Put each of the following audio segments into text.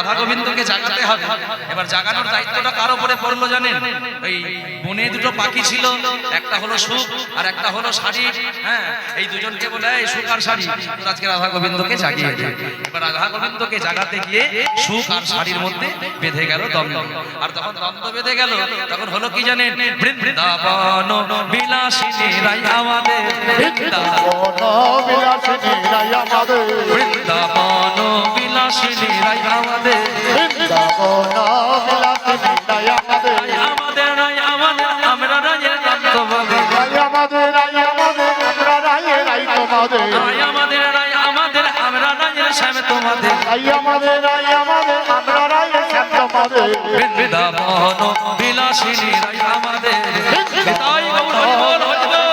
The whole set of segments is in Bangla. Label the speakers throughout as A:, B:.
A: রাধা গোবিন্দকে জাগাতে হবে। এবার জাগানোর দায়িত্বটা কার উপরে পড়লো জানেন? ওই বনে দুটো পাখি ছিল, একটা হলো সুখ আর একটা হলো শাড়ি। হ্যাঁ, এই দুজনকে বলে এই সুখ আর শাড়ি, তোর আজকে রাধা গোবিন্দকে জাগিয়ে দে। এবার রাধা গোবিন্দকে জাগাতে গিয়ে সুখ আর শাড়ির মধ্যে বেঁধে গেল দ্বন্দ্ব। আর তখন দ্বন্দ্ব বেঁধে গেল, তখন হলো কি জানেন? বৃন্দাবন বিলাসিনী রাই আমাদের, বৃন্দাবন বিলাসিনী রাই আমাদের, বৃন্দাবন বিলাসিনী রাই আমাদের, বৃন্দাবন বিলাসিনী রাই আমাদের, আমাদের রাই আমাদের, আমরা রায়ের নাম তোমাদের, রাই আমাদের, রাই আমাদের, আমরা রায়ের রাই তোমাদের, রাই আমাদের, রাই আমাদের, আমরা রায়ের শ্যাম তোমাদের, রাই আমাদের, রাই আমাদের, আমরা রায়ের শ্যাম তোমাদের, বৃন্দাবন বিলাসিনী রাই আমাদের, তাই গৌর হরি বল হরি বল,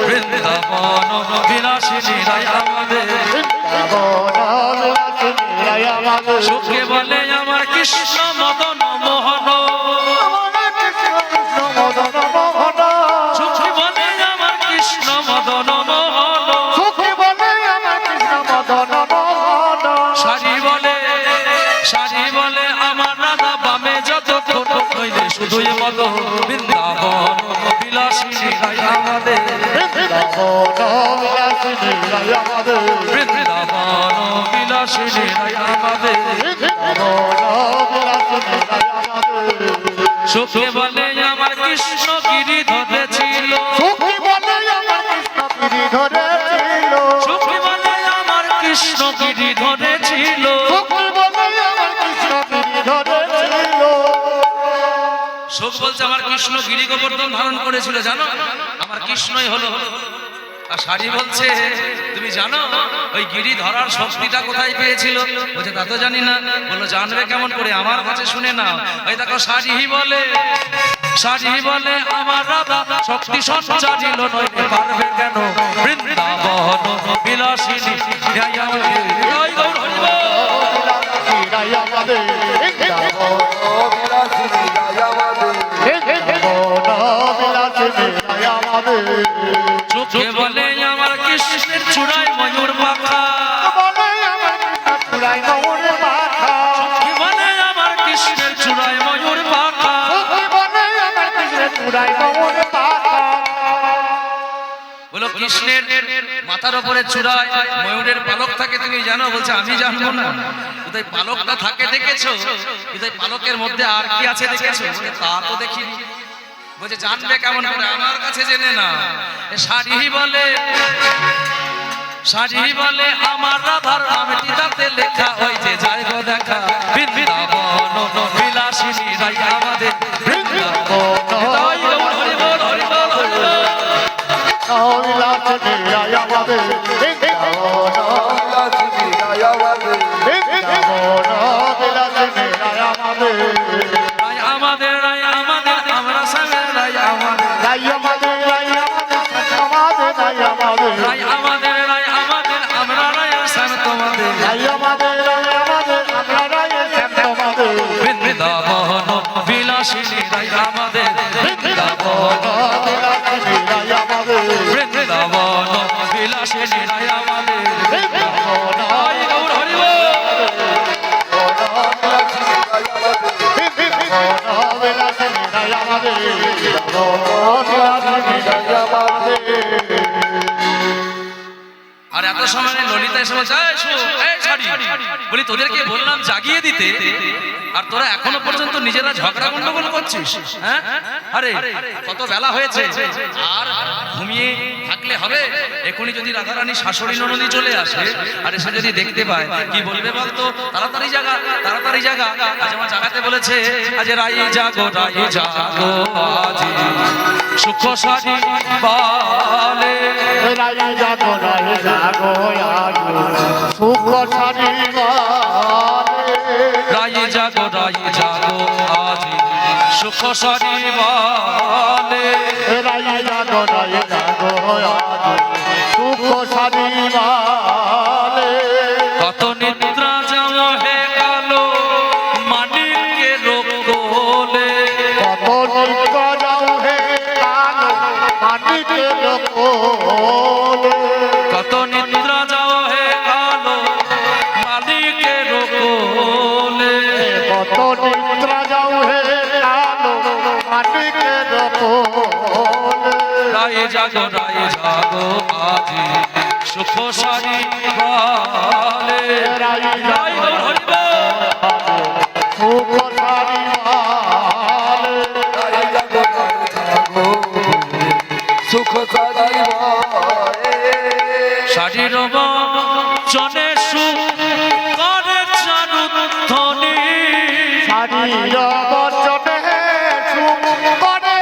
A: বৃন্দাবন বিলাসিনী রাই আমাদের, বৃন্দাবন বিলাসিনী রাই আমাদের, সুখে বলে আমার কৃষ্ণ মদন মোহন, কৃষ্ণ মদন মোহন, সুখে বলে আমার কৃষ্ণ মদন মোহন, সুখে বলে আমার কৃষ্ণ মদন মোহন, সারি বলে, সারি বলে আমার রাধা বামে যত ছোট হইলে শুধুই মদ, বৃন্দাবন বিলাসিনী রাই আমাদের, বৃন্দাবন বিলাসিনী রাই আমাদের, বৃন্দাবন বিলাসিনী রাই আমাদের, বৃন্দাবন বিলাসিনী রাই আমাদের, সুখে বলে আমার কৃষ্ণ গিরি ধরেছিল, সুখে বলে আমার কৃষ্ণ গিরি ধরেছিল, সুখে বলে আমার কৃষ্ণ গিরি ধরেছিল, সুখে বলে আমার কৃষ্ণ গিরি ধরেছিল, সুখ বলছে আমার কৃষ্ণ গিরি গোবর্ধন ধারণ করেছিল, জানো আমার কৃষ্ণই হলো। আর শাড়ি বলছে তুমি জানো ওই গিরি ধরার শক্তিটা কোথায় পেয়েছিল? বলছে তা তো জানি না। বললো জানবে কেমন করে, আমার কাছে শুনে নাও। ওই দেখো শাড়ি বলে, শাড়ি বলে আমার রাধা শক্তি সঞ্চারিল নইলে পারবে কেন, বৃন্দাবন বিলাসিনী রাই আমাদের, জয় গৌর হরি বল, রাই আমাদের, বৃন্দাবন বিলাসিনী রাই আমাদের, বৃন্দাবন বিলাসিনী রাই আমাদের, চোখে বলে আমার কৃষ্ণের চূড়ায় ময়ূর পাখা, বলে আমার কৃষ্ণের চূড়ায় ময়ূর পাখা, চোখে বলে আমার কৃষ্ণের চূড়ায় ময়ূর পাখা, চোখে বলে আমার কৃষ্ণের চূড়ায় ময়ূর পাখা। বলো কৃষ্ণের মাথার উপরে চূড়ায় ময়ূরের পালক থাকে তুমি জানো? বলছে আমি জানবো না, কোথায় পালকটা থাকে দেখেছো? কোথায় পালকের মধ্যে আর কি আছে দেখেছো? তা তো দেখিনি। বলছে জানবে কেমন করে, আমার কাছে জেনে না। শাড়ি বলে, শাড়ি বলে আমার রাধার নামটি তাতে লেখা, ওই যে যায় গো দেখা, বৃন্দাবন বিলাসিনী রাই আমাদের, বৃন্দাবন তাই গৌর হরি বল হরি বল হরি বল, বিলাসিনী রাই আমাদের, বৃন্দাবন বিলাসিনী রাই আমাদের, বৃন্দাবন বিলাসিনী রাই আমাদের, রাই আমাদের, রাই আমাদের, আমরা সঙ্গে রাই আমাদের, রাই আমাদের, রাই আমাদের, আমাদের রাই আমাদের, রাই আমাদের, রাই আমাদের, আমরা রাই শ্যাম তোমাদের, রাই আমাদের, রাই আমাদের, আমরা রাই শ্যাম তোমাদের, বৃন্দাবন বিলাসিনী রাই আমাদের, বৃন্দাবন বিলাসিনী রাই আমাদের, বৃন্দাবন বিলাসিনী রাই আমাদের, বৃন্দাবন জয় গৌর হরি বল, বিলাসিনী রাই আমাদের, আর এত সময় ললিতা এসে বলছে বলি তোদেরকে বললাম জাগিয়ে দিতে, আর তোরা এখনো পর্যন্ত নিজেরা ঝগড়া গন্ডগোল করছিস। হ্যাঁ, আরে কত বেলা হয়েছে, আর ঘুমিয়ে থাকলে হবে? এখনই যদি রাধারানী শাশুড়ি ননদি চলে আসে আর এসে যদি দেখতে পায় কি বলবে বলতো? তাড়াতাড়ি জাগা, তাড়াতাড়ি জাগা। আজ আমার জাগাতে বলেছে, আজ রাই জাগো, রাই জাগো, আজ সুখ সারি বলে, রাই জাগো, রাই জাগো, আজ সুখ সারি বলে, রাই জাগো, রাই জাগো, আজ সুখ সারি বলে, রাই জাগো, রাই জাগো, আজ সুখ সারি বলে, কত নিদ্রা যাও হে কালো মানিকের কোলে, কত নিদ্রা যাও হে কালো মানিকের কোলে, কত নিদ্রা যাও হে কালো মানিকের কোলে, জাগো আজি সুখ সারি বলে রাই হরিব
B: সুখ সারি বলে রাই জাগো সুখ সারি বলে
A: সারির বচনে সুখ করে চারু ধ্বনি
B: সারির বচনে সুখ করে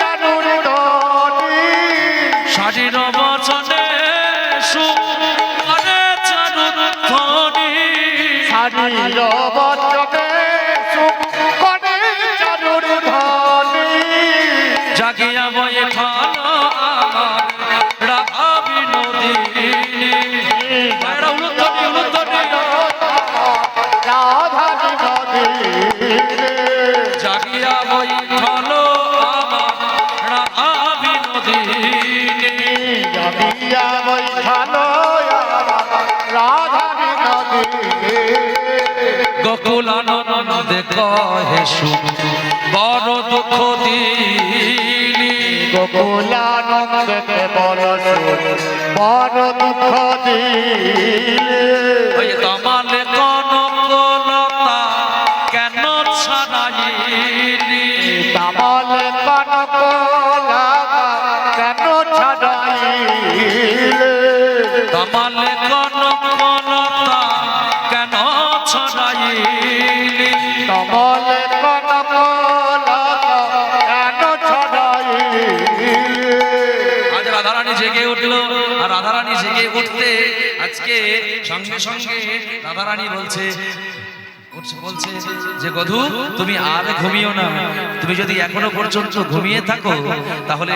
B: চারুর ধ্বনি
A: সারির বচনে সুখ করে চারু ধ্বনি
B: সারির বচনে সুখ করে চারুর ধ্বনি
A: জাগিয়া বয়ে ঠালো আমার রাধা বিনোদিনী রাধা বিনোদিনী জাগিয়া বয়ে ঠালো আমার রাধা বিনোদিনী
B: জাগিয়া বয়ে ঠালো রাধা বিনোদিনী
A: গোকুলানন্দে কহে সুখ বড় দুঃখ দিলি
B: গোকুলানন্দে বড় সুখ বড় দুঃখ দিলে
A: ওই তমালে কনকলতা কেন ছাড়াইলি
B: তামালে কনকলতা কেন ছাড়াইলে
A: তমালে কনকলতা কেন ছড়াইলি
B: তামালে কনকলতা কেন ছাড়াইলে
A: আজ রাধারানী জেগে উঠলো আর রাধারানী জেগে উঠতে আজকে সঙ্গে সঙ্গে রাধারানী বলছে যে গধু তুমি আর ঘুমিও না, তুমি যদি এখনো পর্যন্ত ঘুমিয়ে থাকো তাহলে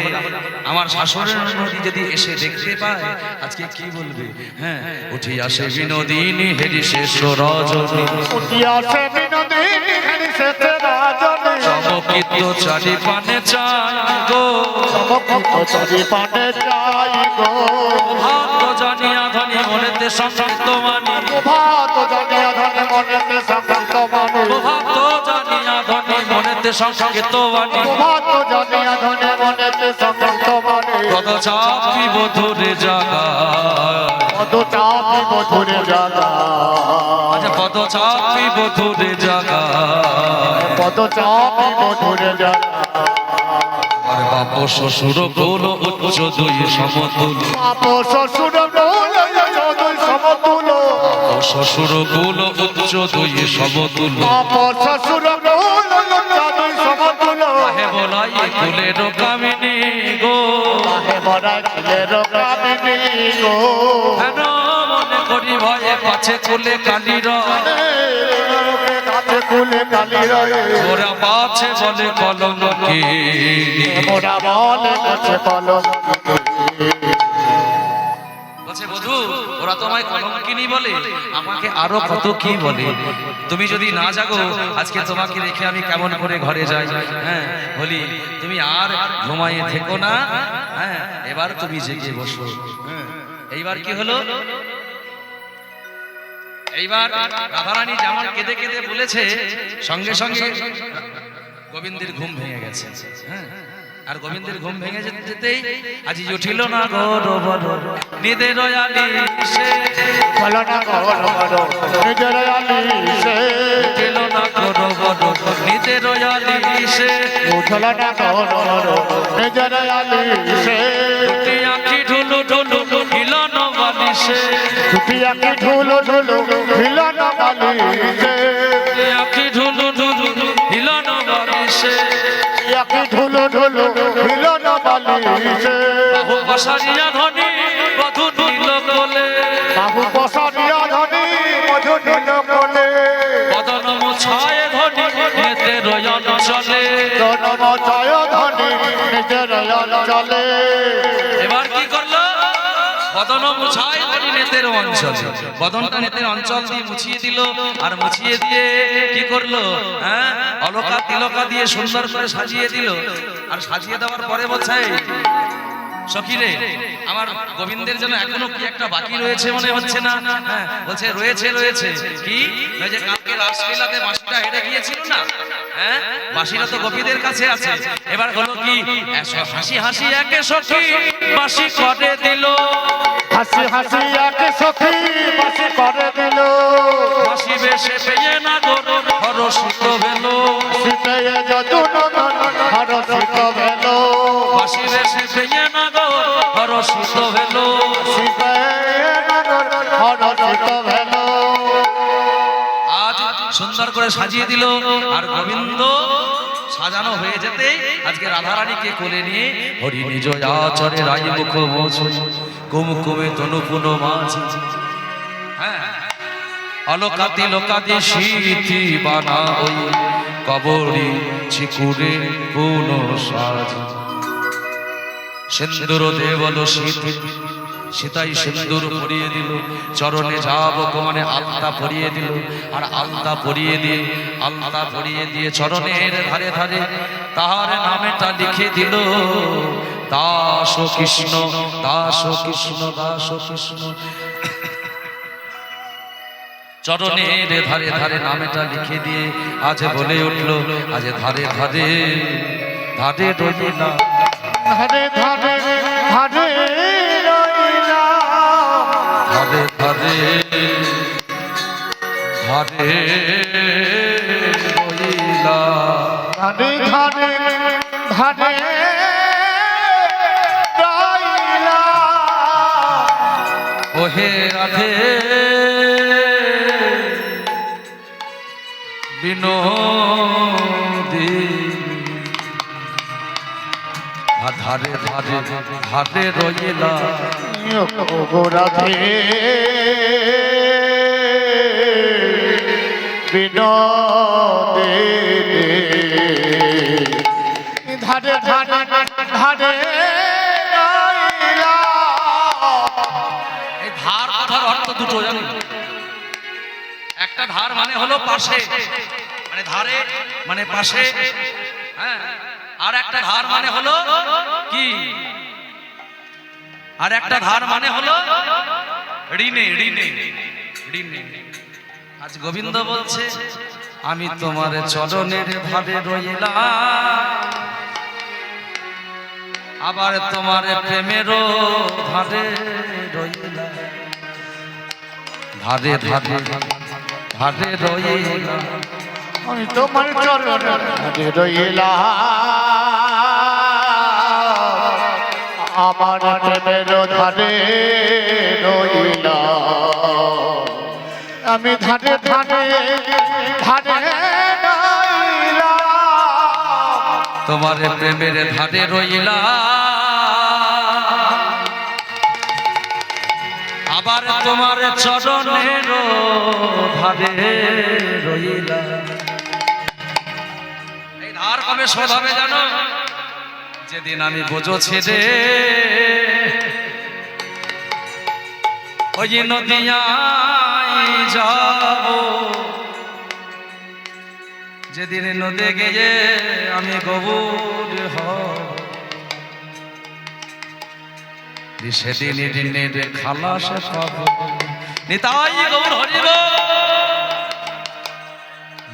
A: আমার শাশুড়ের নদী যদি এসে দেখতে পায় আজকে কি বলবে। হ্যাঁ, উঠি আসে বিনোদিনী হেরি শেষ রজনী,
B: উঠি আসে বিনোদিনী হেরি শেষ রজনী,
A: চমকিত চারি পানে চাই গো,
B: চমকিত চারি পানে চাই গো,
A: ভাত জানিয়া ধনী মনেতে সংযুক্ত মানি,
B: ভাত জানিয়া ধনী মনেতে সংযুক্ত মানি,
A: ভাত জানিয়া ধনী মনেতে সংযুক্ত মানি,
B: ভাত জানিয়া ধনী মনেতে সংযুক্ত মানি,
A: পদ চাপি বধুরে জাগা,
B: পদ চাপি বধুরে জাগা,
A: আচ্ছা পদ চাপি বধুরে জাগা,
B: পদ চাপি বধুরে জাগা,
A: আর বাপ শ্বশুর কোল উচ্চ দুই সমতুল,
B: বাপ শ্বশুর কোল দুই সমতুল,
A: শ্বশুর কোল উচ্চ দুই সমতুল,
B: বাপ শ্বশুর কোল দুই সমতুল,
A: হে বলাই কুলের কামিনী গো,
B: হে বড়াই কুলের কামিনী গো,
A: হেন মনে করি ভয়ে পাছে কুলে কালির,
B: কাছে কুলে কালি রয়ে,
A: ওরা পাছে বলে কলঙ্কি,
B: ওরা বলে কাছে কলম,
A: বলছে বধূ ওরা তোমায় কলঙ্কিনী বলে, আমাকে আরো কত কি বলে, তুমি যদি না জাগো আজকে তোমাকে রেখে আমি কেমন করে ঘরে যাই। হ্যাঁ বলি তুমি আর ঘুমাইয়ে থেকো না, হ্যাঁ এবার তুমি জেগে বসো। এইবার কি হলো, এইবার রাধারানী যেমন কেঁদে কেঁদে বলেছে সঙ্গে সঙ্গে গোবিন্দের ঘুম ভেঙে গেছে। হ্যাঁ, আর গোবিন্দের ঘুম ভেঙে যেতেই আজি উঠিল না গৌরবর নিদের আলিশে,
B: চলো না গৌরবর নিজের আলিশে,
A: উঠিল না গৌরবর নিদের আলিশে,
B: উঠল না গৌরবর নিজের আলিশে,
A: দুটি আঁখি ঢুলু ঢুলু হিলন বালিশে,
B: দুটি আঁখি ঢুলু ঢুলু হিলন বালিশে,
A: আঁখি ঢুলু ঢুলু হিলন বালিশে,
B: আঁখি ঢুলু ঢুলু হিলন বালিশে,
A: বাহু বসারিয়া ধনী বধূ নীল কোলে,
B: বাহু বসারিয়া ধনী মধু নীল কোলে,
A: বদন মুছায় ধনী নেতের অঞ্চলে,
B: জনম জয় ধনী নিজের অঞ্চলে,
A: এবার কি করলো, বদন মুছায় ধনী নেতের অঞ্চলে, বদনটা নেতের অঞ্চল দিয়ে মুছিয়ে দিল, আর মুছিয়ে দিয়ে কি করলো, হ্যাঁ অলকা তিলকা দিয়ে সুন্দর করে সাজিয়ে দিল, আর সাজিয়ে দেওয়ার পরে বলছে সখী রে, আমার গোবিন্দের জন্য এখনো কি একটা বাকি রয়েছে মনে হচ্ছে না? হ্যাঁ, বলছে রয়েছে রয়েছে। কি? ওই যে কালকে রাসলীলাতে বাঁশিটা হেরে গিয়েছিল না, হ্যাঁ, বাঁশিটা তো গোপীদের কাছে আছে। এবার হলো কি, হাসি হাসি একে সখী বাঁশি করে দিল,
B: হাসি হাসি একে সখী বাঁশি করে দিল,
A: বাঁশি বেশে পেয়ে না গরু হরষিত ভেল,
B: শীতের যদুন হরষিত ভেল,
A: বাঁশি বেশে পেয়ে না গরু হরষিত ভেল।
B: শীতের হরষিত ভেল।
A: আজ সুন্দর করে সাজিয়ে দিল, আর গোবিন্দ সাজানো হয়ে যেতে আজকে রাধারানীকে কোলে নিয়ে হরি নিজ আচরে রাই মুখ মোছ কুমকুমে তনুপুন মাছ, হ্যাঁ, অলোকাতি লোকাতি শীতি বানা ওই কবরী চিকুরে কোন সাজ, সিন্দুর দেবল শীতি সীতাই সিন্দুর পরিয়ে দিল, চরণে যাব মানে আলতা পরিয়ে দিল, আর আলতা পরিয়ে দিয়ে চরণের ধারে ধারে তাহার নামেটা লিখে দিল, দাস কৃষ্ণ দাস কৃষ্ণ দাস কৃষ্ণ। চরণের ধারে ধারে নামেটা লিখে দিয়ে আজ বলে উঠল, আজ ধারে ধারে ধারে রইলা,
B: ধারে ধারে ধারে রইলা,
A: ধারে ধারে ধারে রইলা,
B: ধারে ধারে ধারে রইলা,
A: ওহে রাধে বিনোদী, ধারে ধারে ধারে রইলা,
B: গো রাধে বিনোদে, ধারে ধারে ধারে রইলা।
A: এই ধার কথার অর্থ দুটো জানি, একটা ধার মানে হলো পাশে, মানে ধারে মানে পাশে, হ্যাঁ, আর একটা ধার মানে হলো কি, আর একটা ধার মানে হলো ঋণে ঋণে ঋণে। আজ গোবিন্দ বলছে, আমি তোমার চরণের ধারে রইলাম, আবার তোমার প্রেমেরও ধারে রইলাম, ধারে ধারে ধারে রইলাম,
B: আমি তোমার চরণের ধারে রইলা, আমার প্রেমের ধারে রইলা, আমি ধারে ধারে ধারে রইলা,
A: তোমার প্রেমের ধারে রইলাম, আবার তোমার চরণের ধারে রইলাম। এই ধার কবে শোধ হবে জানো? যেদিন আমি বোঝো ছেড়ে ওই নদিয়ায় যাব, যেদিন নদে গিয়ে আমি গবুর হব, সেদিন ঋণের খালাস পাবো, নিতাই গৌর হরিব।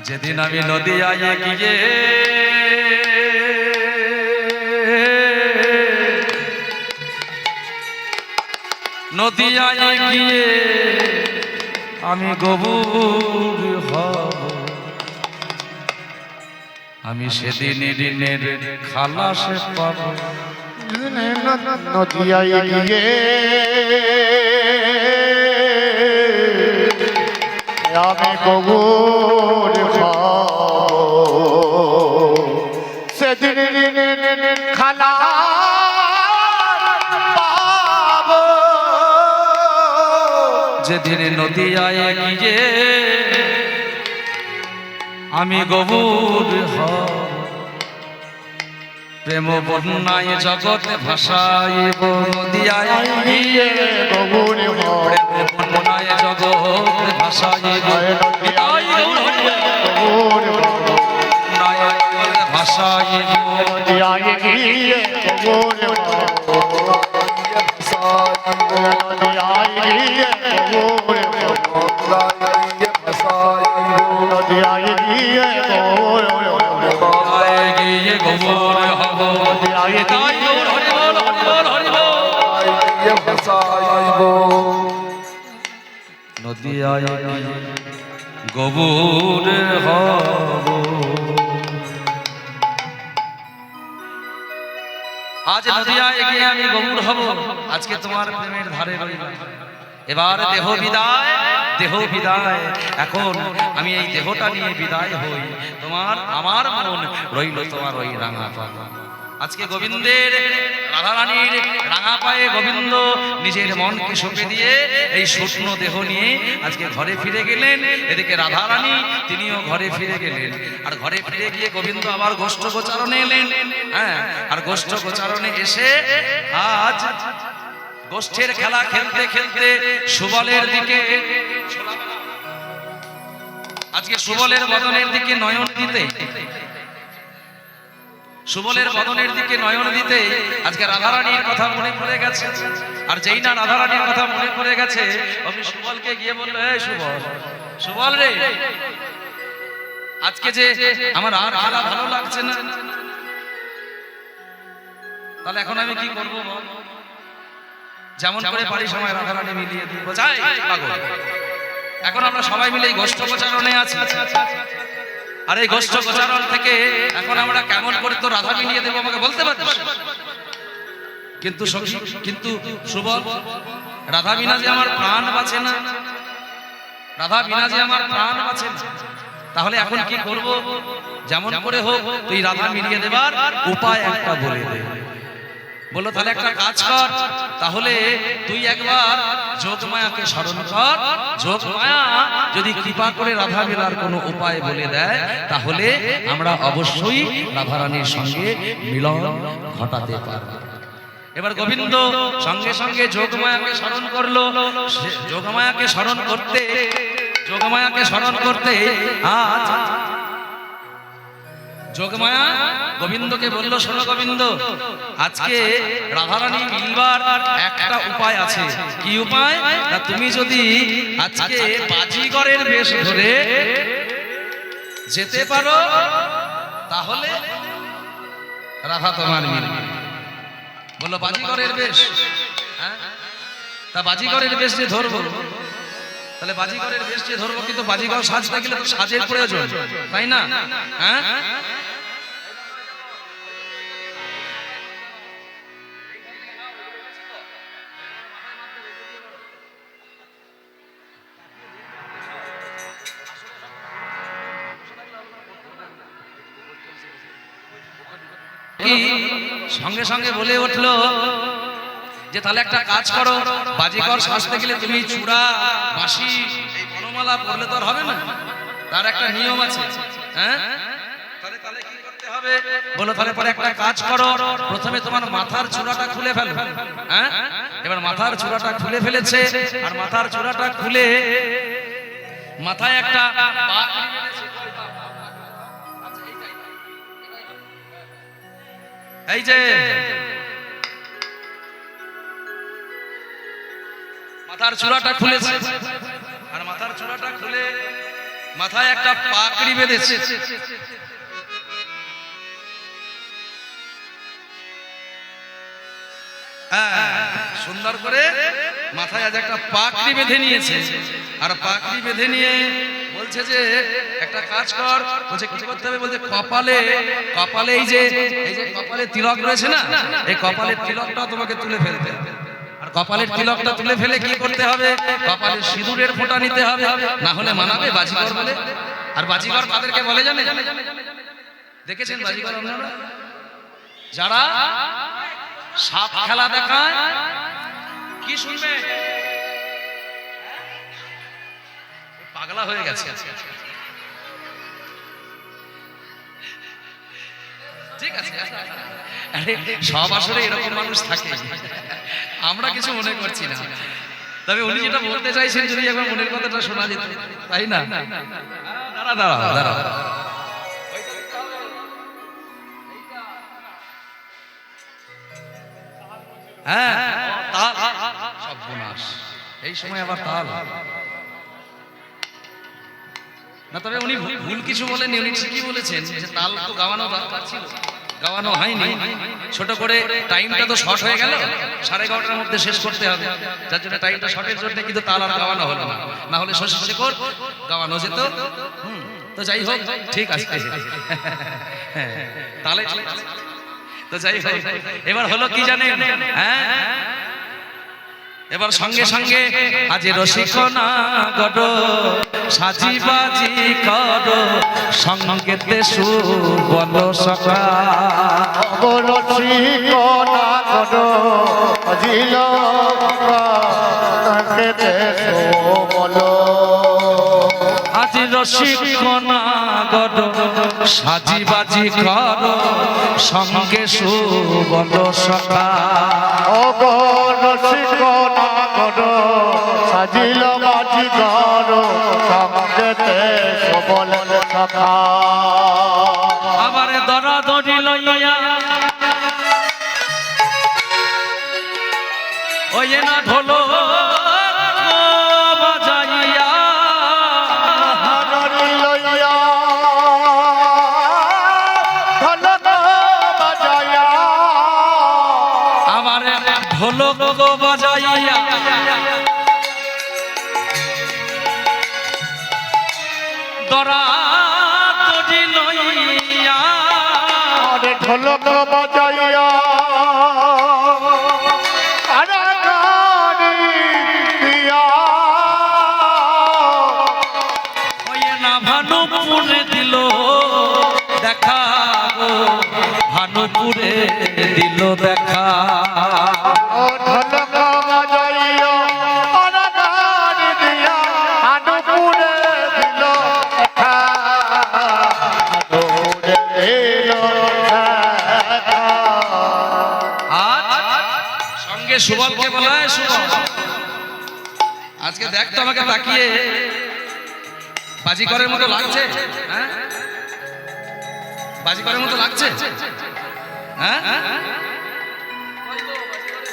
A: যেদিন আমি নদিয়ায় গিয়ে নদিয়ায় গিয়ে আমি গবুর হব, আমি সেদিন ঋণের খালাস পাবো,
B: নদিয়ায় গিয়ে আমি কবুর সেদিন খালা পাবো,
A: যেদিন নদিয়ায় গিয়ে আমি গবুর হব, প্রেম বন্যায় জগৎ ভাষাইব, নদিয়ায়
B: গিয়ে কবুর
A: প্রেম বন্যায় জগৎ ভাষাইব, নিতাই গৌর হরিব।
B: কবুর
A: ভাষাইব
B: নদিয়ায় গিয়ে কবুর নদিয়ায় গিয়ে গৌর
A: নদিয়ায় গিয়ে গোবর হব
B: নদিয়ায়
A: তাই গৌর হরি বল হরি বল হরি বল
B: গিয়ে ভাসাইব
A: নদিয়ায় গিয়ে গোবর হব। আজ নদিয়ায় গিয়ে আমি গোবর হব, আজকে তোমার প্রেমের ধারে রইলাম। এবার দেহ বিদায়, দেহ বিদায়। এখন আমি এই দেহটা নিয়ে বিদায় হই, তোমার আমার মন রইল তোমার ওই রাঙা পায়ে। আজকে গোবিন্দের রাধারানীর রাঙা পায়ে গোবিন্দ নিজের মনকে সঁপে দিয়ে এই শুকনো দেহ নিয়ে আজকে ঘরে ফিরে গেলেন। এদিকে রাধারানী তিনিও ঘরে ফিরে গেলেন। আর ঘরে ফিরে গিয়ে গোবিন্দ আবার গোষ্ঠ গোচারণে এলেন। হ্যাঁ, আর গোষ্ঠ গোচারণে এসে আজ গোষ্ঠের খেলা খেলতে খেলতে সুবলের দিকে, আজকে সুবলের বদনের দিকে নয়ন দিতে, সুবলের বদনের দিকে নয়ন দিতে আজকে রাধারানীর কথা মনে পড়ে গেছে। আর যেই না রাধারানীর কথা মনে পড়ে গেছে, আমি সুবলকে গিয়ে বললো, এই সুবল, সুবল রে, আজকে যে আমার আর খেলা ভালো লাগছে না, তাহলে এখন আমি কি করবো? যেমন করে পারি সময় রাধারানী মিলিয়ে দিব। যাই পাগল, এখন আমরা সবাই মিলে এই গোষ্ঠ গোচারণে আছি। আর এই গোষ্ঠ গোচারণ থেকে এখন আমরা কেমন করে তো রাধা মিলিয়ে দেবো আমাকে বলতে পারছিস? কিন্তু সখী, কিন্তু সুবল, রাধা বিনা যে আমার প্রাণ বাঁচে না, রাধা বিনা যে আমার প্রাণ বাঁচে না, তাহলে এখন কি করব? যেমন করে হোক তুই রাধা মিলিয়ে দেবার উপায় একটা বলে দে। বললো, তাহলে একটা কাজ কর, তাহলে তুই একবার যোগমায়াকে স্মরণ কর। যোগমায়া যদি কৃপা করে রাধা মেলার কোনো উপায় বলে দেয়, তাহলে আমরা অবশ্যই রাধারানীর সঙ্গে মিলন ঘটাতে পারব। এবার গোবিন্দ সঙ্গে সঙ্গে যোগমায়াকে স্মরণ করলো। যোগমায়াকে স্মরণ করতে, যোগমায়াকে স্মরণ করতে আজ যোগমায়া গোবিন্দকে বলল, শোনো গোবিন্দ, আজকে রাধারানী মিলবার একটা উপায় আছে। কি উপায়? না, তুমি যদি আজকে বাজিগরের বেশ ধরে যেতে পারো, তাহলে রাধা তোমার মিলবে। বললো, বাজিগরের বেশ? হ্যাঁ, তা বাজিগরের বেশ যে ধরবো, তাহলে বাজিগরের বেশ যে ধরবো, কিন্তু বাজিগর সাজতে গেলে তো সাজের প্রয়োজন, তাই না? হ্যাঁ, সঙ্গে সঙ্গে বলে উঠলো যে তাহলে একটা কাজ করো, বাজিকর সাজতে গেলে তুমি চূড়া, বাঁশি, এই বনমালা পরলে তো আর হবে না, তার একটা নিয়ম আছে। হ্যাঁ, তাহলে কি করতে হবে? বলো, তাহলে পরে একটা কাজ করো, প্রথমে তোমার মাথার চূড়াটা খুলে ফেলো। হ্যাঁ, এবার মাথার চূড়াটা খুলে ফেলেছে, আর মাথার চূড়াটা খুলে মাথায় একটা পাগড়ি বেঁধেছে। এই যে মাথার চূড়াটা খুলেছে, আর মাথার চূড়াটা খুলে মাথায় একটা পাগড়ি বেঁধেছে। সুন্দর করে মাথায় আজ একটা পাগড়ি বেঁধে নিয়েছে। আর পাগড়ি বেঁধে নিয়ে বলছে যে একটা কাজ কর। বলছে কি করতে হবে? বলছে কপালে, কপালে এই যে কপালে তিলক রয়েছে না, এই কপালের তিলকটা তোমাকে তুলে ফেলতে হবে। আর কপালের তিলকটা তুলে ফেলে কি করতে হবে? কপালে সিঁদুরের ফোঁটা নিতে হবে, না হলে মানাবে বাজিকর বলে। আর বাজিকর কাদেরকে বলে জানেন? দেখেছেন বাজিকর আপনারা? যারা সাপ খেলা দেখায়। কি শুনবে? পাগলা হয়ে গেছে। ঠিক আছে, আরে সব আসলে এরকম মানুষ থাকে, আমরা কিছু মনে করছি না। তবে উনি যেটা বলতে চাইছেন, যদি একবার মনের কথাটা শোনা যেত, তাই না? দাঁড়া দাঁড়া দাঁড়া, হ্যাঁ, তাল, সর্বনাশ, এই সময় আবার তাল। না, তবে উনি ভুল কিছু বলেননি, উনি ঠিকই বলেছেন যে তাল তো গাওয়ানো দরকার ছিল, গাওয়ানো হয়নি। ছোট করে টাইমটা তো শর্ট হয়ে গেল, 11:30টার মধ্যে শেষ করতে হবে, যার জন্য টাইমটা শর্টের জন্য কিন্তু তাল আর গাওয়ানো হলো না, না হলে শশী শেখর গাওয়ানো যেত। তো যাই হোক, ঠিক আছে, তাহলে তো যাই হোক, এবার হলো কি জানেন, হ্যাঁ এবার সঙ্গে সঙ্গে আজ রসিকনা গড সাজি বাজি কর সঙ্গেতে সুবল সখা
B: রসিকনা গড সাজিল সঙ্গেতে সুবল,
A: আজ রসিকনা গড সাজি বাজি কর সঙ্গে সুবল সখা।
B: রসিকনা গড সাজিল বাজি কর সঙ্গেতে সুবল সখা।
A: আবার দরা দড়ি লইয়া ওই না ঢোলো বাজাইয়া,
B: লইয়া ঢোলক বাজাইয়া,
A: আবার ঢোলক বাজাইয়া দরা দড়ি লইয়া,
B: ঢোলক বাজাইয়া আরে গাড়ি দিয়া,
A: ওই না ভানুপুরে দিল দেখা গো, ভানুপুরে দিল দেখা।
B: ঢোলক বাজাইয়া আরে গাড়ি দিয়া আনুপুরে দিল দেখা, আনুপুরে দিল দেখা।
A: আজ সঙ্গে সুবলকে বলা হয় সুবল। আজকে দেখ তো আমাকে তাকিয়ে বাজিকরের মতো লাগছে, হ্যাঁ বাজিকরের মতো লাগছে, হ্যাঁ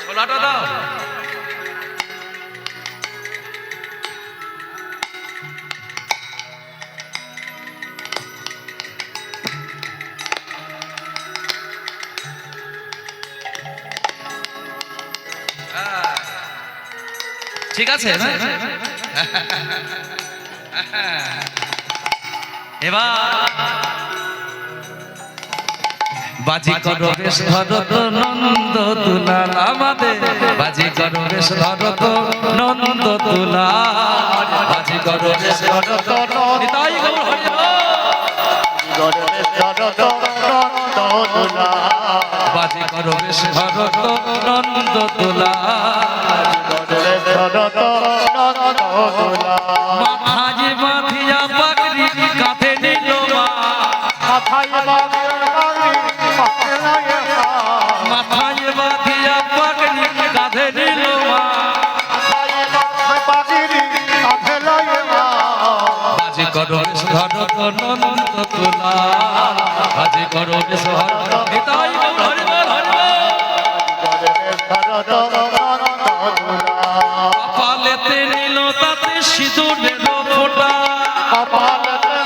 A: ছোলাটা দাও। ঠিক আছে, এবার বাজি করো বেশ ধরত নন্দ তুলাল, আমাদের বাজি করো বেশ ধরত নন্দ তুলাল, বাজি করো বেশ ধরত নিতাই গৌর হরি বল। বাজি করো বেশ ধরত নন্দ তুলাল, মাথায় বাঁধিয়া পাগড়ি কাঁধে নিল মা, মাথায় বাঁধিয়া পাগড়ি কাঁধে নিল মা, বাজি করো বেশ ধরত নন্দ তুলাল, বাজি করো বেশ ধরত নিতাই গৌর হরি বল হরি বল। কপালেতে নিল তাতে সিঁদুরের ফোঁটা, কপালেতে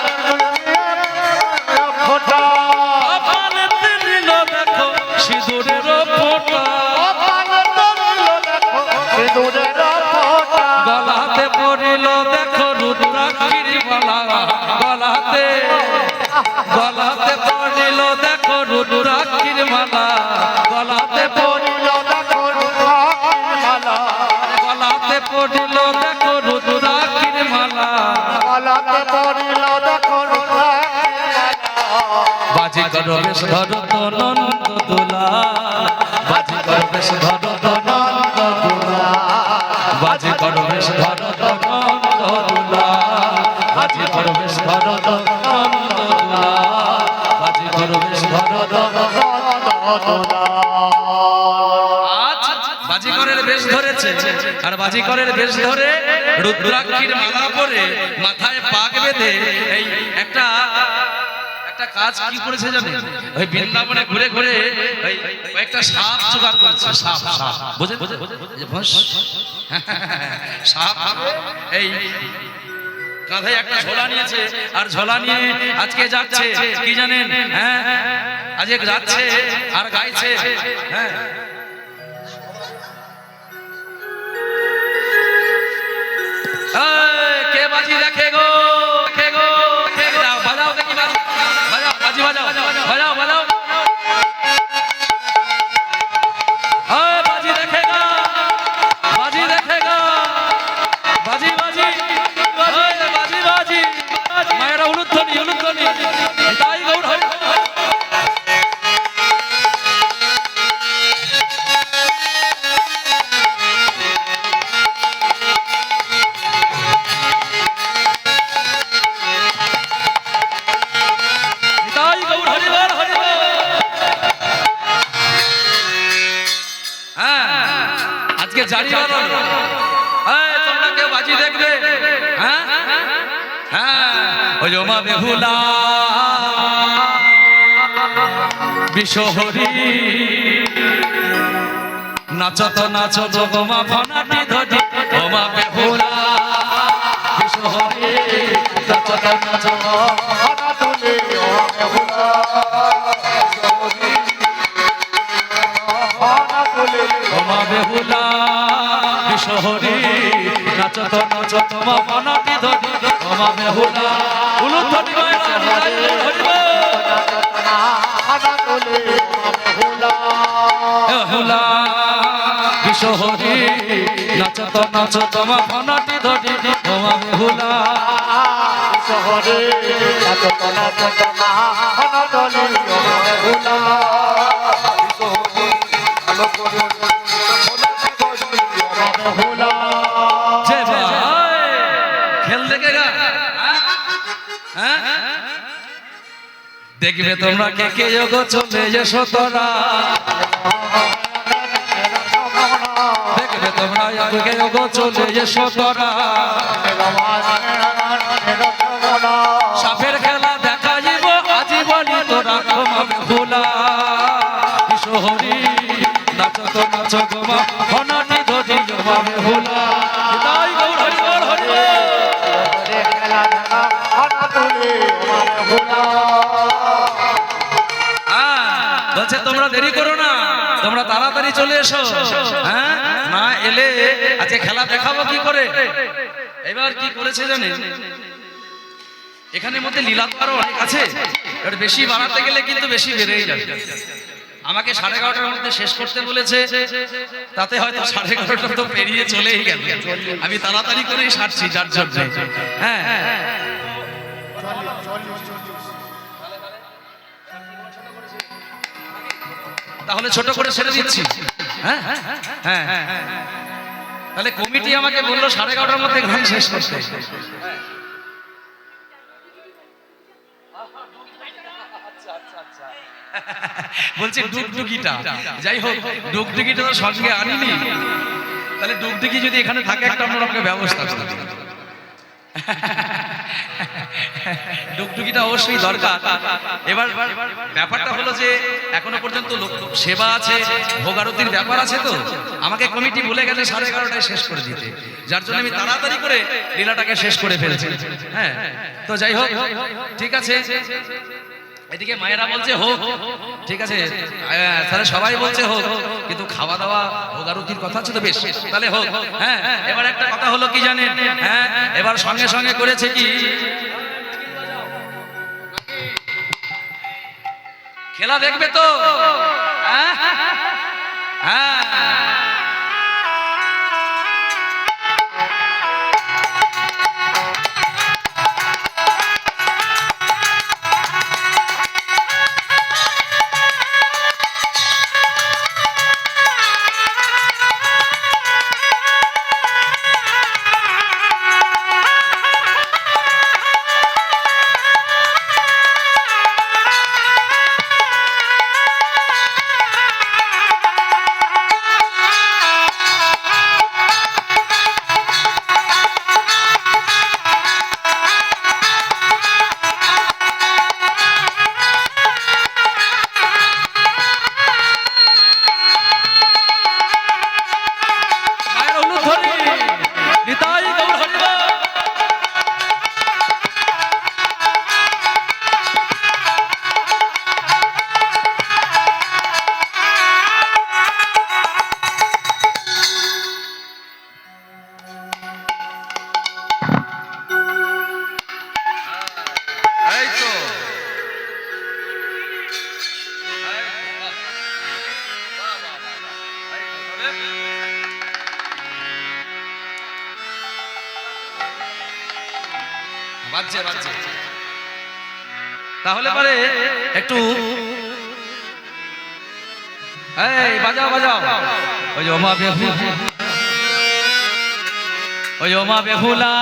A: নিল দেখো সিঁদুরের ফোঁটা, গলাতে পড়িল দেখো রুদ্রাক্ষীর মালা, গলাতে পড়িল দেখো রুদ্রাক্ষীর মালা, গলাতে পড়িল গলাতে পড়িল দেখো রুদ্রাক্ষীর মালা, বাজি করো বেশ ধরত নন্দ তুলাল, বাজি করো বেশ ধরত নন্দ তুলাল, বাজি করো বেশ ধরত নন্দ তুলাল, বাজি করো বেশ ধরত নন্দ তুলাল, বাজি করো বেশ ধরত। আজ বাজিকরের বেশ ধরেছে, আর বাজিকরের বেশ ধরে রুদ্রাক্ষীর মালা পরে মাথায় পাক বেঁধে এই একটা কাজ কি করেছে জানেন, ওই বৃন্দাবনে ঘুরে ঘুরে ওই একটা সাপ জোগাড় করেছে, সাপ বুঝেন, সাপ এই কাঁধে একটা ঝোলা নিয়েছে আর ঝোলা নিয়ে আজকে যাচ্ছে কি জানেন, হ্যাঁ আজকে যাচ্ছে আর গাইছে, হ্যাঁ কে বাজি দেখে গো, দেখে গো, বাজাও দেখি, বাজাও বাজি, বাজাও বাজাও বাজাও, বাজি দেখেগা, বাজি দেখেগা, বাজি বাজি বাজি বাজি, মায়েরা উলুধ্বনি উলুধ্বনি, তাই গৌর হরি জারি বানানো। এই তোমরা কেউ বাজি দেখবে? হ্যাঁ হ্যাঁ, ওই মা বেহুলা বিশ্বহরি নাচত নাচত গোমা ফনাটি ধরি, ও মা বেহুলা বিশ্বহরি নাচত নাচত ফনাটি ও বেহুলা মা বেহুলা বিশ্বহরি নাচত নাচত মা ফনাটি ধরি, ও মা বেহুলা উলুধ্বনি মায়েরা হরিব বেহুলা বিশ্বহরি নাচত নাচত মা ফনাটি ধরি, ও মা বেহুলা বিশ্বহরি নাচত নাচত মা ফনাটি ধরি, ও মা বেহুলা দেখবে তোমরা কে কে যোগ চলে এসো তোরা, দেখবে তোমরা কে যোগ চলে এসো তোরা, সাপের খেলা দেখা যাব আজীবনী তোরা, মা বেহুলা বিশ্বহরি নাচত নাচ গোমা ফনাটি ধরি, মা বেহুলা তাই গৌর হরি গৌর হরি বলছে তোমরা দেরি করো না, তোমরা তাড়াতাড়ি চলে এসো, হ্যাঁ না এলে আজকে খেলা দেখাবো কি করে। এবার কি করেছে জানেন, এখানের মধ্যে লীলা তো আরো অনেক আছে, এবার বেশি বাড়াতে গেলে কিন্তু বেশি বেড়েই যাবে। আমাকে 11:30টার মধ্যে শেষ করতে বলেছে, তাতে হয়তো 11:30টা তো পেরিয়ে চলেই গেল, আমি তাড়াতাড়ি করেই সারছি যার জন্য। হ্যাঁ তাহলে ছোট করে ছেড়ে দিচ্ছি। হ্যাঁ হ্যাঁ তাহলে কমিটি আমাকে বললো 11:30টার মধ্যে গান শেষ করতে। বলছি ডুগডুগিটা, যাই হোক ডুগডুগিটা তো সঙ্গে আনিনি, তাহলে ডুগডুগি যদি এখানে থাকে একটা আমরা আমাকে ব্যবস্থা করতে, ডুগডুগিটা অবশ্যই দরকার। এবার ব্যাপারটা হলো যে এখনো পর্যন্ত সেবা আছে, ভোগারতির ব্যাপার আছে, তো আমাকে কমিটি বলে গেছে 11:30টায় শেষ করে দিতে, যার জন্য আমি তাড়াতাড়ি করে লীলাটাকে শেষ করে ফেলছি। হ্যাঁ তো যাই হোক ঠিক আছে, এদিকে মায়েরা বলছে হোক, ঠিক আছে তাহলে সবাই বলছে হোক, কিন্তু খাওয়া দাওয়া ভোগারতির কথা আছে তো, বেশ তাহলে হোক। হ্যাঁ এবার একটা কথা হলো কি জানেন, হ্যাঁ এবার সঙ্গে সঙ্গে করেছে কি, খেলা দেখবে তো, হ্যাঁ বাজছে। তাহলে পরে একটু এই বাজাও বাজাও, ওই ওমা বেহুলা, ওই ওমা বেহুলা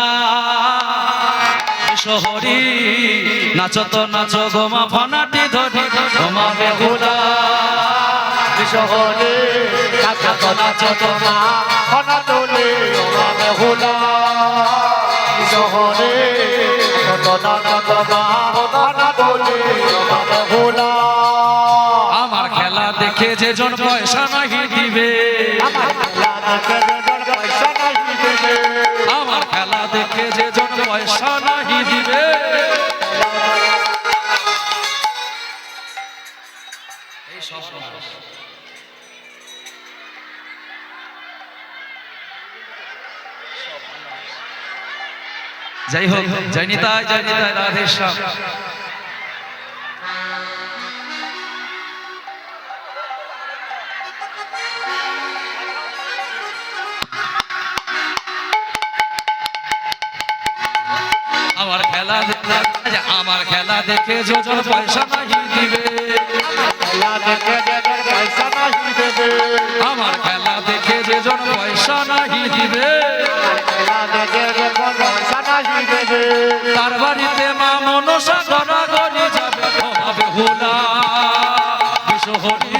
A: শহরি নাচো তো নাচো গোমা ফনাটি ধরি, ওমা বেহুলা
B: শহরে নাচো তো নাচো তোমা ফনা তোলে ওমা বেহুলা শহরে নাচো তো নাচো তোমা ফনা তোলে ওমা বেহুলা।
A: আমার খেলা দেখে যে জন পয়সা নাহি দিবে,
B: আমার খেলা দেখে যে জন পয়সা নাহি দেবে,
A: আমার খেলা দেখে যে জন পয়সা নাহি দিবে, এই সব যাই হোক, জয় নিতাই রাধে শ্যাম। আমার খেলা দেখে যোজন পয়সা নাহি দিবে,
B: খেলা দেখে যে জন পয়সা নাহি দেবে,
A: আমার খেলা দেখে যে জন পয়সা নাহি দিবে,
B: খেলা দেখে যে জন পয়সা নাহি দেবে,
A: তার বাড়িতে মা মনসা গড়াগড়ি যাবে, ওমা বেহুলা বিশহরি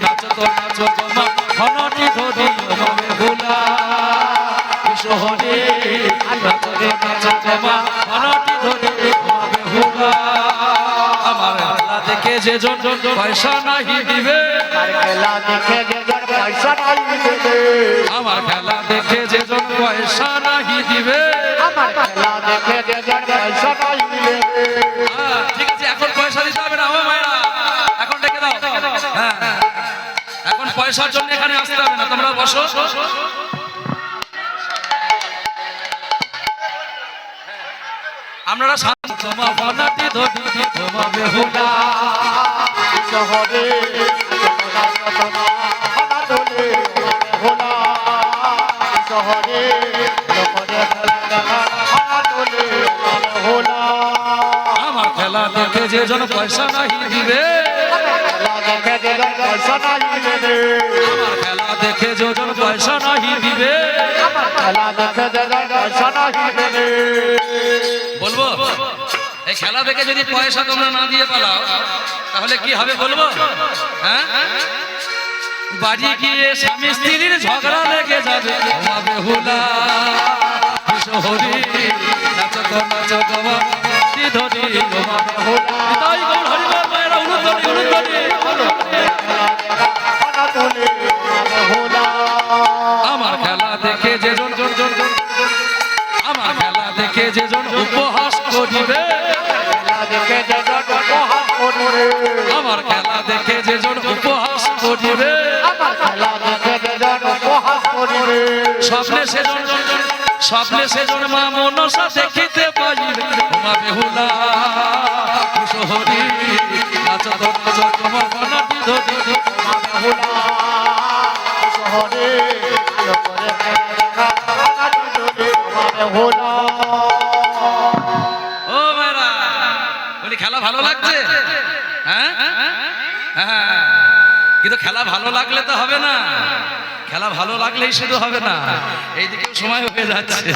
A: নাচো তো নাচো গোমা ফনাটি ধরি, ওমা বেহুলা বিশহরি নাচো তো নাচো গোমা ফনাটি ধরি, ওমা বেহুলা। আমার খেলা দেখে যে জন পয়সা নাহি দিবে,
B: আমার খেলা দেখে যে জন পয়সা নাহি দেবে,
A: আমার খেলা দেখে যে জন পয়সা নাহি দিবে,
B: আমার খেলা দেখে যে জন পয়সা নাহি দেবে।
A: ঠিক আছে, এখন পয়সা দিতে হবে না আমার মায়েরা, এখন ডেকে দাও। হ্যাঁ, এখন পয়সার জন্য এখানে আসতে হবে না, তোমরা বসো। আপনারা তোমা ফনাটি ধরি, তোমা বেহুলা
B: শহরে নাচো তো নাচো ফনা তোলে ওমা বেহুলা শহরে লোকরে ফনা তোলে ওমা বেহুলা।
A: আমার খেলা দেখে যে জন পয়সা নাহি দিবে,
B: খেলা দেখে যে জন পয়সা নাহি দেবে,
A: আমার খেলা দেখে যে জন পয়সা নাহি দিবে,
B: আমার খেলা দেখে যে জন পয়সা নাহি দেবে।
A: বলবো এই খেলা দেখে যদি পয়সা তোমরা না দিয়ে পালাও তাহলে কি হবে বলবো? হ্যাঁ, বাড়ি গিয়ে স্বামী স্ত্রীর ঝগড়া লেগে যাবে, ওমা বেহুলা বিশহরি নাচো তো নাচো গোমা ফনাটি ধরি, ওমা বেহুলা। তাই গৌর হরিবার মায়েরা উলুধ্বনি উলুধ্বনি।
B: ফনা তোলে ওমা বেহুলা
A: আমার খেলা দেখে যে জন আমার খেলা দেখে যে জন উপহাস করিবে,
B: খেলা দেখে যে জন উপহাস করিবে,
A: আমার খেলা দেখে যে জন উপহাস করিবে,
B: আমার খেলা দেখে যে জন উপহাস করিবে,
A: স্বপ্নে সেজন মা মনসা দেখিতে পাইবে, ওমা বেহুলা বিশহরি নাচো তো নাচো গোমা ফনাটি ধরি,
B: ওমা বেহুলা শহরে লোকরে ফনা তোলে ওমা বেহুলা।
A: ও মেয়েরা বলি খেলা ভালো লাগছে? হ্যাঁ হ্যাঁ, কিন্তু খেলা ভালো লাগলে তো হবে না, খেলা ভালো লাগলেই শুধু হবে না, এইদিকেও সময় হয়ে যাচ্ছে।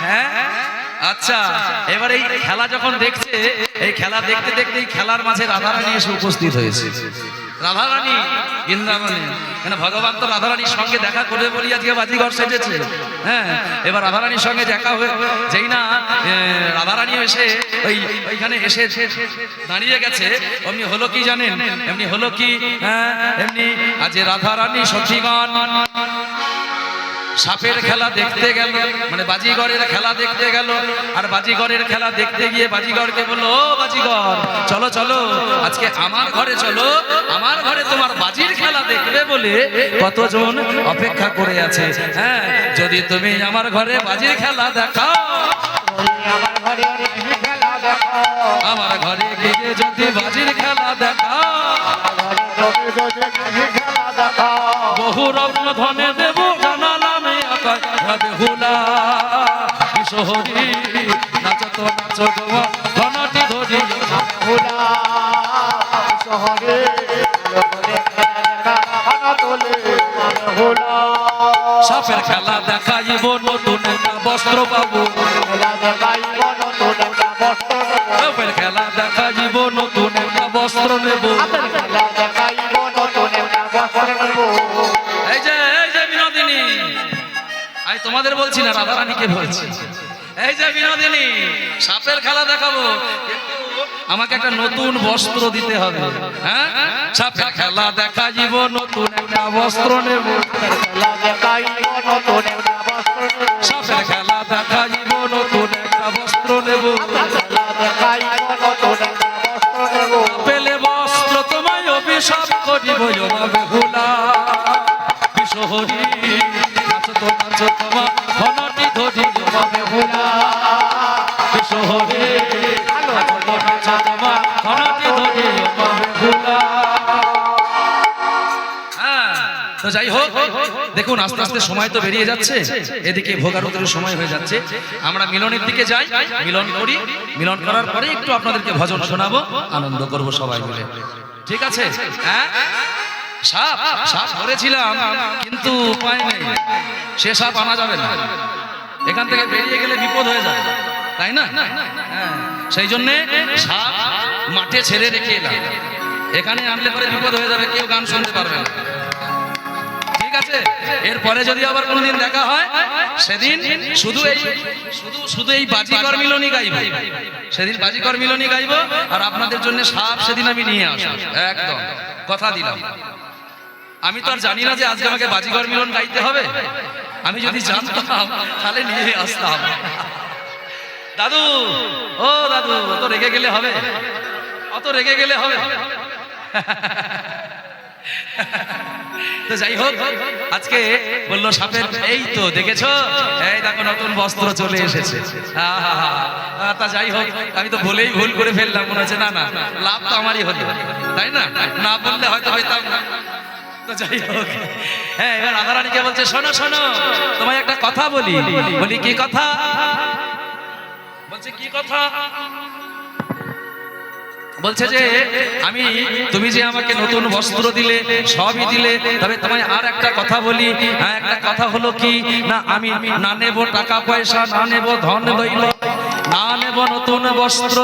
A: হ্যাঁ, আচ্ছা, এবার এই খেলা যখন দেখছে, এই খেলা দেখতে দেখতে এই খেলার মাঝে রাধারানী এসে উপস্থিত হয়েছে। রাধারানী ইন্দ্রাণী, কেন ভগবান তো রাধারানীর সঙ্গে দেখা করে বলি আজকে বাজিঘর সেজেছে। হ্যাঁ, এবার রাধারানীর সঙ্গে দেখা হয়ে যেই না রাধারানী এসে ওইখানে এসে দাঁড়িয়ে গেছে, অমনি হলো কি জানেন? এমনি হলো কি, হ্যাঁ, এমনি আজ রাধারানী সখীগণ সাপের খেলা দেখতে গেল, মানে বাজিগরের খেলা দেখতে গেল। আর বাজিগরের খেলা দেখতে গিয়ে বাজিগরকে বললো, ও বাজিগর চলো চলো আজকে আমার ঘরে চলো, আমার ঘরে তোমার বাজির খেলা দেখবে বলে কতজন অপেক্ষা করে আছে। হ্যাঁ, যদি তুমি আমার ঘরে বাজির খেলা দেখাও,
B: আমার ঘরে খেলা দেখো,
A: আমার ঘরে গিয়ে যদি বাজির খেলা দেখাও,
B: খেলা দেখো,
A: বহু রত্ন ধনে দেব জানালামে আকাশ বেহুলা বিশ্বহরি নাচো তো নাচো গো ঘনটি ধরি
B: ভোলা শহরে তোলে ভোলা
A: সাপের খেলা দেখাইব নতুন একটা বস্ত্র পাবো সাপের খেলা দেখাইব নতুন একটা বস্ত্র নেব এই যে বিনোদিনী আমি তোমাদের বলছি না রাধারানীকে বলছি এই যে বিনোদিনী সাপের খেলা দেখাবো কিন্তু আমাকে একটা নতুন বস্ত্র দিতে হবে হ্যাঁ সাপের খেলা দেখাইব নতুন একটা বস্ত্র নেব সাপের খেলা দেখাইব নতুন একটা বস্ত্র নেব পেলে বস্ত্র তোমায় অভিশাপ করিব বেহুলা বিশ্বহরি নাচো তো নাচো তোমার ঘনটি ধরি বেহুলা বিশ্বহরি নাচো তো নাচো তোমার ঘনটি ধরি বেহুলা। তো যাই হোক দেখুন আস্তে আস্তে সময় তো বেরিয়ে যাচ্ছে এদিকে ভোগারতির সময় হয়ে যাচ্ছে আমরা মিলনের দিকে যাই মিলন করি মিলন করার পরে একটু আপনাদেরকে ভজন শোনাবো আনন্দ করব সবাই মিলে ঠিক আছে হ্যাঁ সাপ সাপ ধরেছিলাম কিন্তু উপায় নেই সে সাপ আনা যাবে না এখান থেকে বেরিয়ে গেলে বিপদ হয়ে যাবে তাই না হ্যাঁ সেই জন্য সাপ মাঠে ছেড়ে রেখে এলাম এখানে আনলে পরে বিপদ হয়ে যাবে কেউ গান শুনতে পারবে না ঠিক আছে এরপরে যদি আবার কোনোদিন দেখা হয় সেদিন শুধু এই বাজিকর মিলনই গাইব সেদিন বাজিকর মিলনই গাইব আর আপনাদের জন্য সাপ সেদিন আমি নিয়ে আসবো একদম কথা দিলাম আমি তো আর জানি না যে আজকে আমাকে বাজিকর মিলন গাইতে হবে আমি যদি জানতাম তাহলে নিয়ে আসতাম দাদু ও দাদু অত রেগে গেলে হবে অত রেগে গেলে হবে তো যাই হোক আজকে বললো সাপের এই তো দেখেছো এই দেখো নতুন বস্ত্র চলে এসেছে তা যাই হোক আমি তো বলেই ভুল করে ফেললাম মনে হচ্ছে না না লাভ তো আমারই হলো তাই না না বললে হয়তো পেতাম না তো যাই হোক হ্যাঁ এবার রাধারানীকে বলছে শোনো শোনো তোমায় একটা কথা বলি বলি কি কথা বলছে কি কথা বলছে যে তুমি যে আমাকে নতুন বস্ত্র দিলে সবই দিলে তবে তোমায় আর একটা কথা বলি হ্যাঁ একটা কথা হলো কি না আমি না নেব টাকা পয়সা না নেব ধন দৈল না নেব নতুন বস্ত্র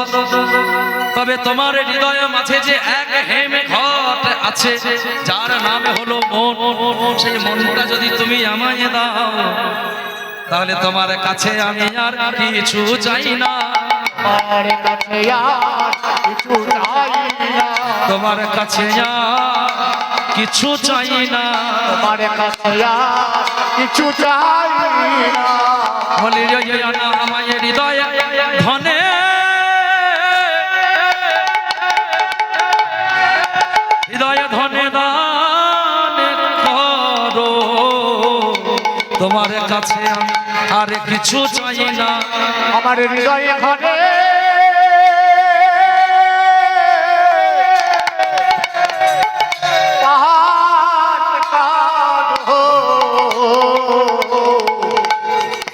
A: তবে তোমার হৃদয়ের মাঝে যে এক হেমে ঘট আছে যার নামে হলো মন সেই মনটা যদি তুমি আমায় দাও তাহলে তোমার কাছে আমি আর কিছু চাই না
B: তোমার কাছে আর কিছু চাই না
A: তোমার কাছে আর কিছু চাই না
B: তোমার কাছে আর কিছু চাই না
A: বলি আমার হৃদয় ধনে হৃদয় ধনে দান করো তোমার কাছে আমি আর কিছু চাই না
B: আমার হৃদয়ে ঘরে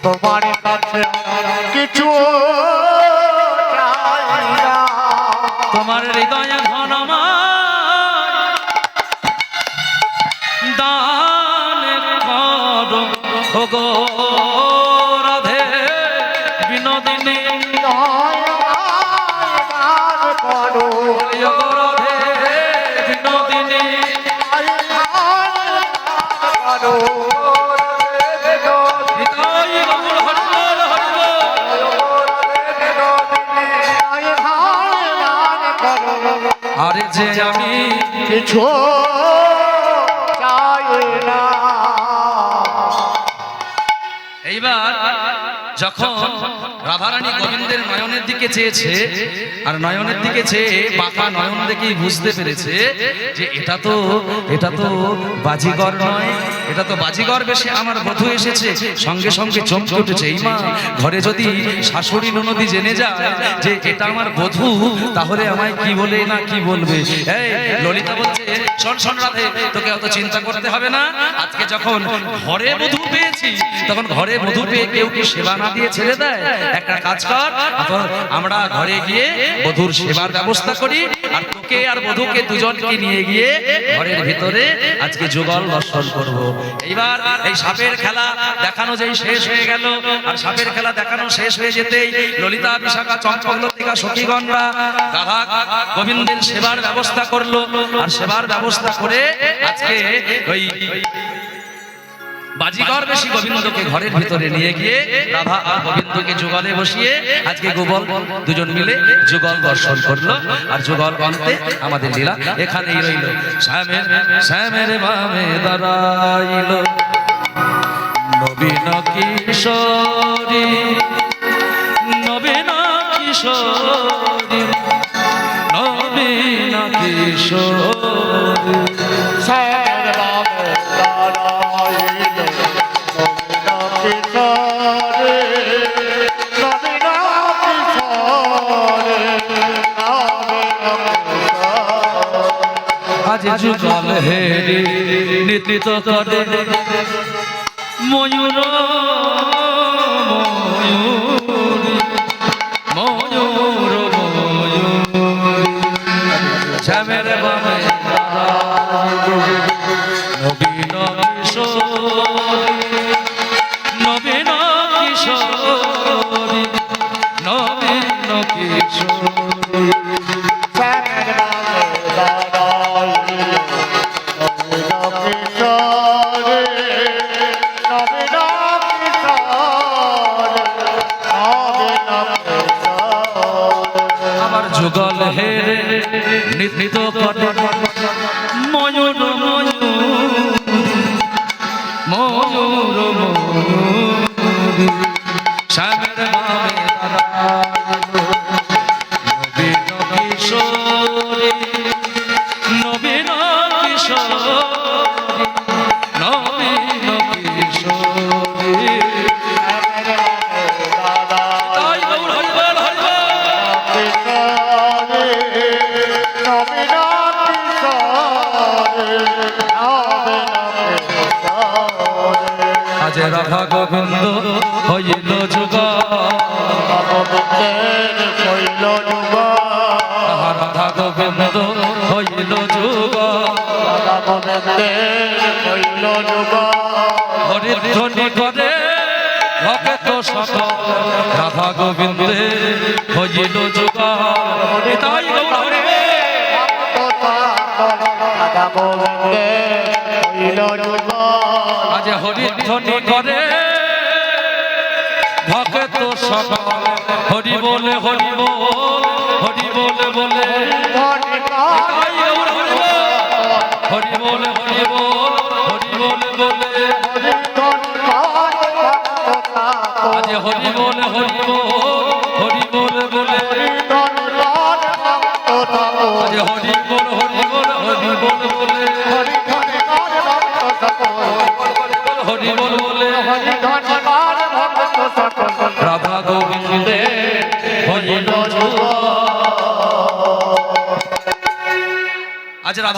B: তোমার কাছে কিছু চাই না
A: তোমার হৃদয়ে ধন দান করো গো রাধে বিনোদিনী
B: দান করো
A: রাধে বিনোদিনী আরে যে আমি
B: কিছু চাই না
A: এইবার যখন রাধারানী গোবিন্দের নয়নের দিকে চেয়েছে আর নয়নের দিকে চেয়ে বাঁকা নয়ন দেখেই বুঝতে পেরেছে যে এটা তো বাজিগর নয় এটা তো বাজিগর বেশে আমার বধূ এসেছে। সঙ্গে সঙ্গে চমকে উঠেছে, এই মা, ঘরে যদি শাশুড়ি ননদি জেনে যায় যে এটা আমার বধূ, তাহলে আমায় কি বলে না কি বলবে। এই ললিতা বলছে, শোন শোন রাধে, তোকে অত চিন্তা করতে হবে না। আজকে যখন ঘরে বধূ পেয়েছি, তখন ঘরে বধূ পেয়ে কেউ কি সেবা না দিয়ে ছেড়ে দেয়? একটা কাজ কর, আমরা ঘরে গিয়ে বধূর সেবার ব্যবস্থা করি, আর তোকে আর বধূকে দুজনকে নিয়ে গিয়ে ঘরের ভিতরে আজকে যুগল দর্শন করব। এইবার এই সাপের খেলা দেখানো যেই শেষ হয়ে গেল, আর সাপের খেলা দেখানো শেষ হয়ে যেতেই ললিতা, বিশাখা, চম্পকলতিকা, সখীগণরা রাধা গোবিন্দের সেবার ব্যবস্থা করলো। আর সেবার ব্যবস্থা করে আজকে ওই বাজিগর বেশি গোবিন্দকে ঘরের ভিতরে নিয়ে গিয়ে রাধা আর গোবিন্দকে যুগলে বসিয়ে আজকে গোবল দুজন মিলে যুগল দর্শন করলো। আর যুগল অন্তে আমাদের লীলা এখানেই রইল। শ্যামের শ্যামের বামে দাঁড়াইল নবীন কিশোরী, নবীন কিশোরী, নবীন কিশোরী।
B: শ্যামের বামে দাঁড়াইল নবীন কিশোরী,
A: আজ যুগল হেরি নৃত্য করে ময়ূর ময়ূর ময়ূর। শ্যামের বামে নবীন কিশোরী, নবীন কিশোরী, নবীন কিশোরী।
B: শ্যামের বামে দাঁড়াইল নবীন কিশোরী, নবীন কিশোরী, নবীন কিশোরী।
A: আমার যুগল হেরে নৃত্য করে ময়ূর ময়ূর ময়ূর ময়ূর। শ্যামের বামে দাঁড়াইল নবীন কিশোরী, নবীন কিশোরী, নবীন কিশোরী। তাই গৌর হরিবল হরিবল। আজ রাধা গোবিন্দ হইল যুগল, রাধা গোবিন্দ হইল যুগল। হরিধ্বনি করে ভক্ত সকল, রাধা গোবিন্দে হইল যুগল। তাই গৌর হরিবল। আজ হরিধ্বনি করে ভক্ত সকল, হরি বলে হরি বল, হরি বলে বলে। তাই গৌর হরিবল। হরি বলে হরি বল, হরি বলে বলে। আজ হরি বলে হরি বল, হরি বলে বলে। আজ হরি বল হরি বল, হরি বলে বলে। হরি বল বলে রাধা গোবিন্দে হইল যুগল। আজ রাধা